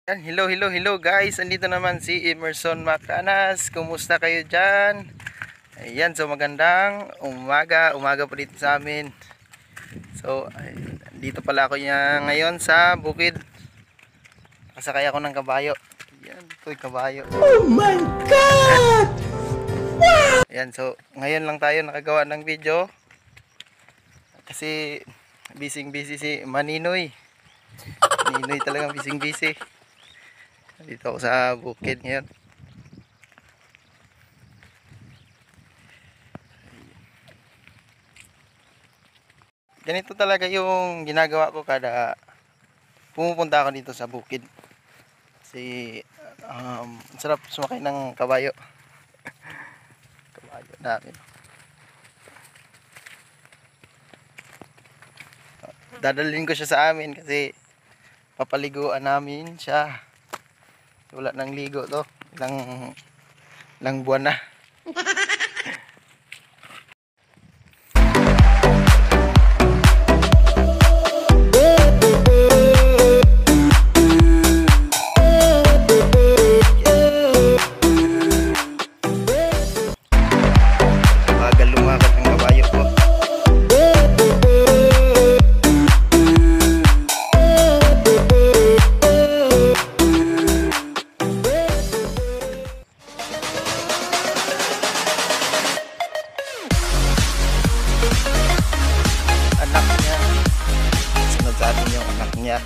Hello guys, andito naman si Emerson Macanas. Kumusta kayo dyan? Ayan, so magandang umaga po dito sa amin. So, dito pala ako ngayon sa bukid. Kasakay ako ng kabayo. Ayan, ito yung kabayo. Oh my God! Ayan, so ngayon lang tayo nakagawa ng video. Kasi busy si Maninoy. Maninoy talagang busy. Dito ako sa bukid ngayon. Ganito talaga yung ginagawa ko kada pumupunta ako dito sa bukid. Kasi sarap sumakay ng kabayo. Kabayo namin. Dadalhin ko siya sa amin kasi papaliguan namin siya. Wala nang ligo to. Ilang buwan na. Bagal lumakad ang kabayo ko. Anak niya, sunod sa atin yung anak niya.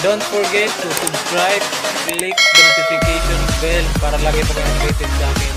Don't forget to subscribe, click the notification bell para lagi po kayo updated sa akin.